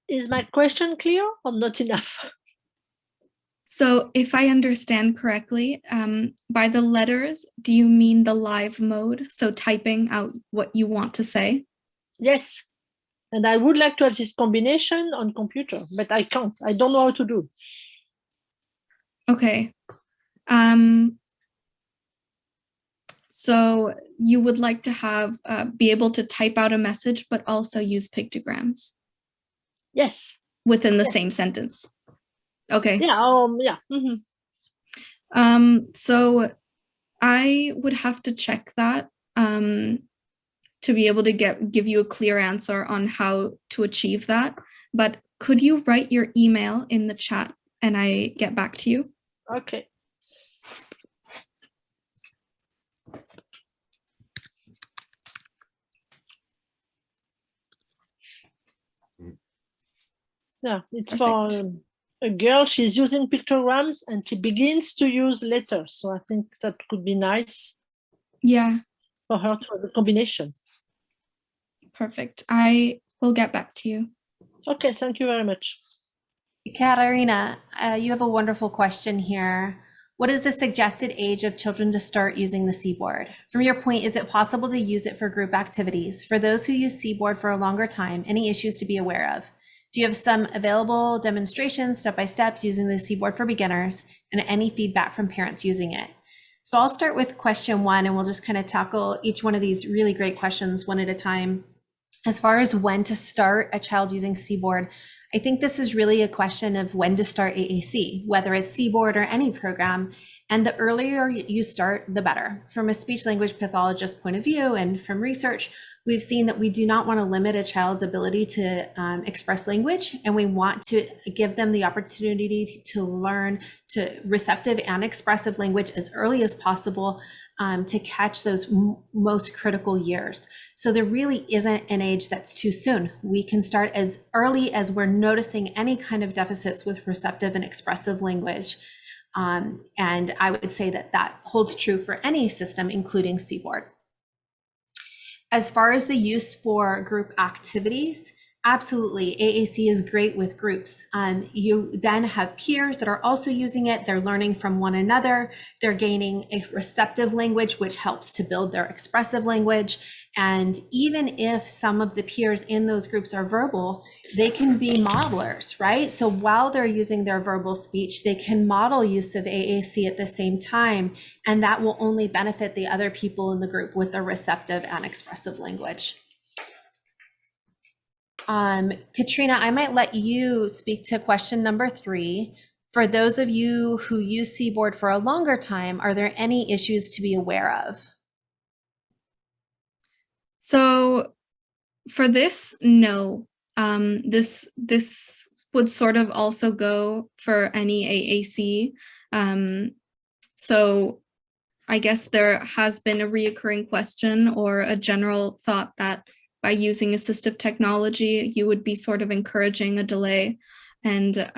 Is my question clear or not enough? So if I understand correctly, by the letters, do you mean the live mode? So typing out what you want to say? Yes. And I would like to have this combination on computer, but I can't. I don't know how to do. Okay. So you would like to have be able to type out a message, but also use pictograms? Yes. Within the same sentence. Okay. Yeah. Yeah. Mm-hmm. So I would have to check that to be able to give you a clear answer on how to achieve that. But could you write your email in the chat and I get back to you? Okay. Yeah, it's for a girl. She's using pictograms and she begins to use letters. So I think that could be nice. Yeah. For her to have a combination. Perfect. I will get back to you. Okay, thank you very much. Katarina, you have a wonderful question here. What is the suggested age of children to start using the Cboard? From your point, is it possible to use it for group activities? For those who use Cboard for a longer time, any issues to be aware of? Do you have some available demonstrations step-by-step using the Cboard for beginners and any feedback from parents using it? So I'll start with question one and we'll just kind of tackle each one of these really great questions one at a time. As far as when to start a child using Cboard, I think this is really a question of when to start AAC, whether it's Cboard or any program. And the earlier you start, the better. From a speech language pathologist point of view and from research, we've seen that we do not want to limit a child's ability to express language, and we want to give them the opportunity to learn to receptive and expressive language as early as possible to catch those most critical years. So there really isn't an age that's too soon. We can start as early as we're noticing any kind of deficits with receptive and expressive language. And I would say that that holds true for any system, including Cboard. As far as the use for group activities, absolutely, AAC is great with groups. You then have peers that are also using it. They're learning from one another. They're gaining a receptive language, which helps to build their expressive language. And even if some of the peers in those groups are verbal, they can be modelers, right? So while they're using their verbal speech, they can model use of AAC at the same time, and that will only benefit the other people in the group with their receptive and expressive language. Katrina, I might let you speak to question number 3. For those of you who use Cboard for a longer time, are there any issues to be aware of? So for this, no. This would sort of also go for any AAC. So I guess there has been a reoccurring question or a general thought that by using assistive technology, you would be sort of encouraging a delay. And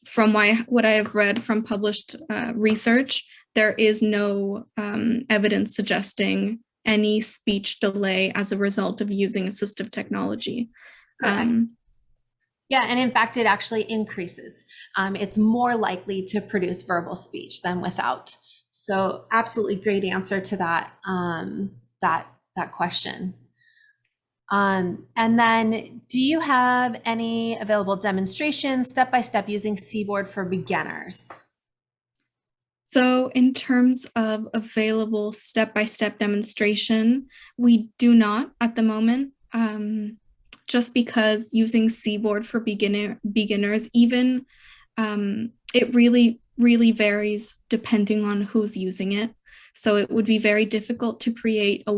from what I have read from published research, there is no evidence suggesting any speech delay as a result of using assistive technology. Yeah, and in fact, it actually increases. It's more likely to produce verbal speech than without. So absolutely great answer to that, that question. And then do you have any available demonstrations step-by-step using Cboard for beginners? So in terms of available step-by-step demonstration, we do not at the moment, just because using Cboard for beginners, even it really varies depending on who's using it. So it would be very difficult to create a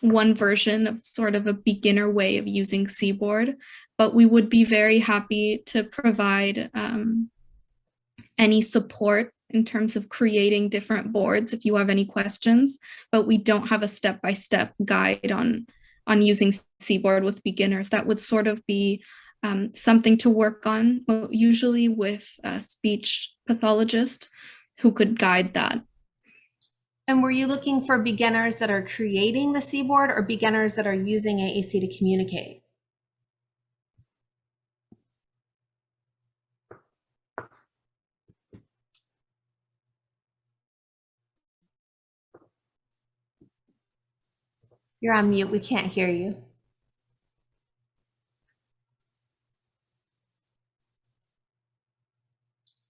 one version of sort of a beginner way of using Cboard, but we would be very happy to provide any support in terms of creating different boards if you have any questions, but we don't have a step-by-step guide on using Cboard with beginners. That would sort of be something to work on, usually with a speech pathologist who could guide that. And were you looking for beginners that are creating the Cboard or beginners that are using AAC to communicate? You're on mute. We can't hear you.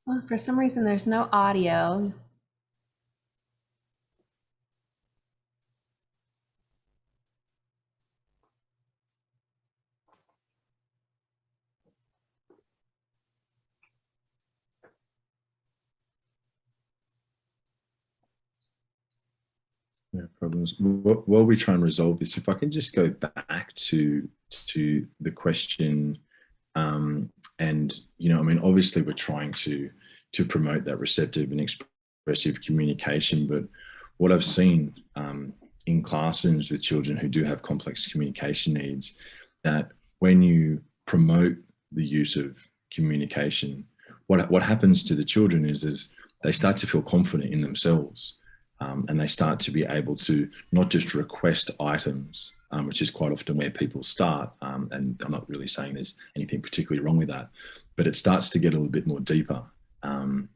Well, for some reason, there's no audio. No problems. While we try and resolve this, if I can just go back to the question, and I mean, obviously we're trying to promote that receptive and expressive communication, but what I've seen in classrooms with children who do have complex communication needs, that when you promote the use of communication, what happens to the children is they start to feel confident in themselves. And they start to be able to not just request items, which is quite often where people start. And I'm not really saying there's anything particularly wrong with that, but it starts to get a little bit more deeper. And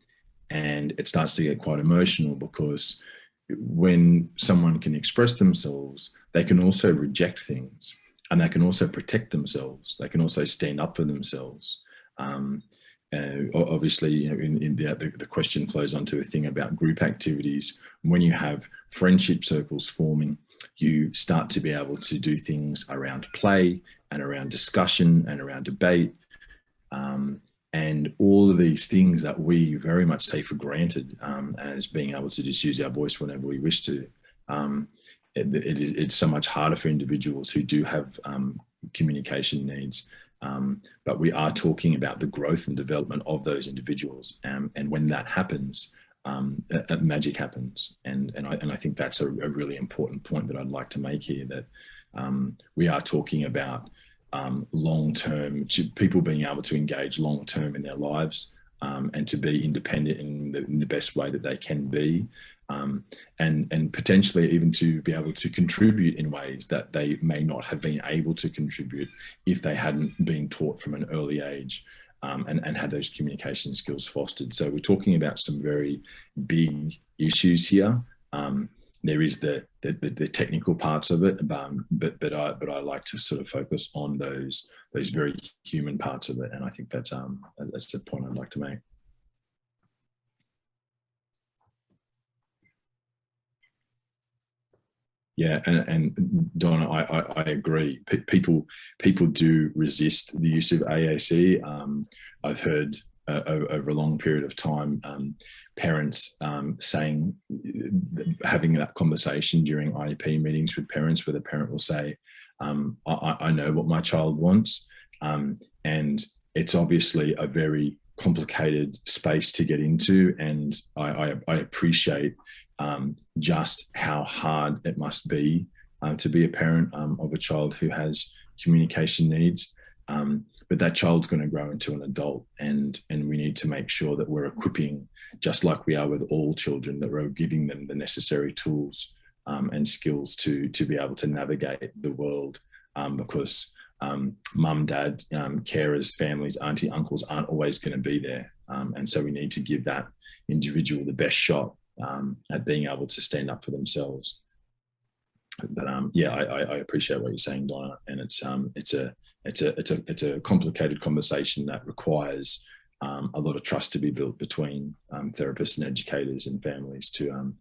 it starts to get quite emotional, because when someone can express themselves, they can also reject things, and they can also protect themselves. They can also stand up for themselves. Obviously, in the question flows onto a thing about group activities. When you have friendship circles forming, you start to be able to do things around play and around discussion and around debate, and all of these things that we very much take for granted, as being able to just use our voice whenever we wish to. It's so much harder for individuals who do have communication needs. But we are talking about the growth and development of those individuals, and when that happens, magic happens. And I think that's a really important point that I'd like to make here, that we are talking about long-term, people being able to engage long-term in their lives, and to be independent in the best way that they can be. And potentially even to be able to contribute in ways that they may not have been able to contribute if they hadn't been taught from an early age, and had those communication skills fostered. So we're talking about some very big issues here. There is the technical parts of it, but I like to sort of focus on those very human parts of it, and I think that's the point I'd like to make. Yeah, and Donna, I agree. People do resist the use of AAC. I've heard over a long period of time parents saying, having that conversation during IEP meetings with parents, where the parent will say, I know what my child wants, and it's obviously a very complicated space to get into, and I appreciate just how hard it must be to be a parent of a child who has communication needs. But that child's going to grow into an adult, and we need to make sure that we're equipping, just like we are with all children, that we're giving them the necessary tools and skills to be able to navigate the world, because mum, dad, carers, families, auntie, uncles aren't always going to be there. And so we need to give that individual the best shot at being able to stand up for themselves. But yeah, I appreciate what you're saying, Donna, and it's a complicated conversation that requires a lot of trust to be built between therapists and educators and families to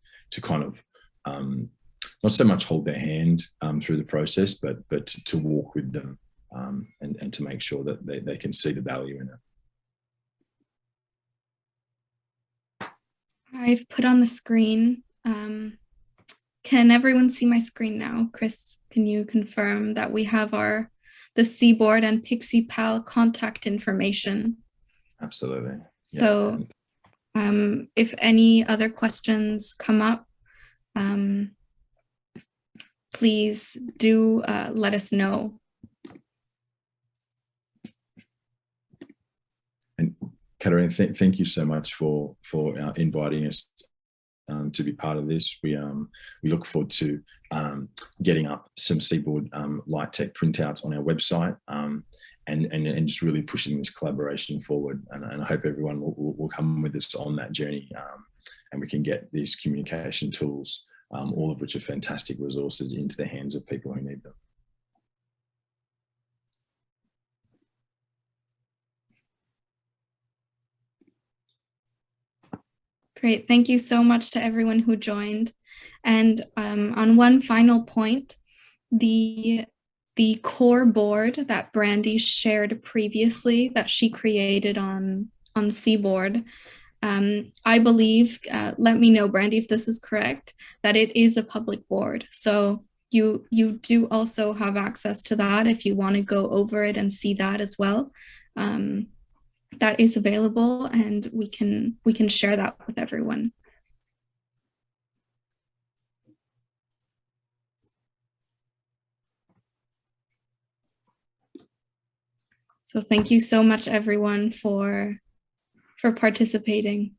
kind of not so much hold their hand through the process, but to walk with them and to make sure that they can see the value in it. I've put on the screen. Can everyone see my screen now? Chris, can you confirm that we have the Cboard and Pixie Pal contact information? Absolutely. So if any other questions come up, please do let us know. And Katarina, thank you so much for inviting us to be part of this. We look forward to getting up some Cboard light tech printouts on our website and just really pushing this collaboration forward. And I hope everyone will come with us on that journey, and we can get these communication tools, all of which are fantastic resources, into the hands of people who need them. Great. Thank you so much to everyone who joined. And on one final point, the core board that Brandy shared previously that she created on Cboard, I believe, let me know, Brandy, if this is correct, that it is a public board. So you do also have access to that if you want to go over it and see that as well. That is available, and we can share that with everyone. So thank you so much, everyone, for participating.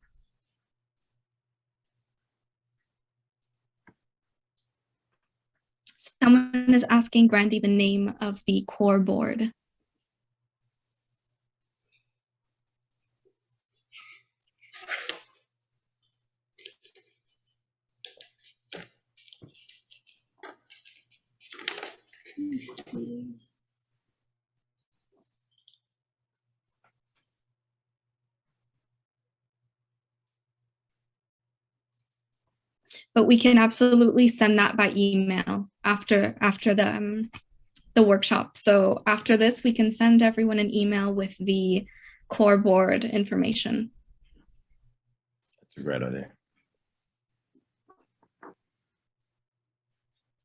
Someone is asking Brandy the name of the core board. Let me see. But we can absolutely send that by email after the workshop. So after this, we can send everyone an email with the core board information. That's a great idea.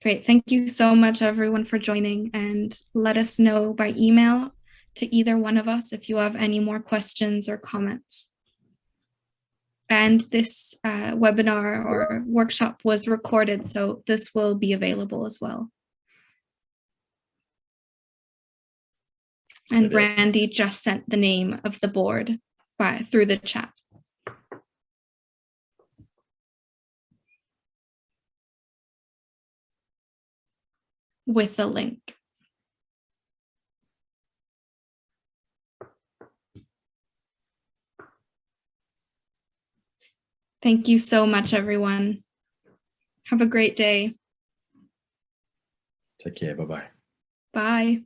Great. Thank you so much, everyone, for joining, and let us know by email to either one of us if you have any more questions or comments. And this webinar or workshop was recorded, so this will be available as well. And Brandy just sent the name of the board through the chat. With the link. Thank you so much, everyone. Have a great day. Take care. Bye-bye. Bye.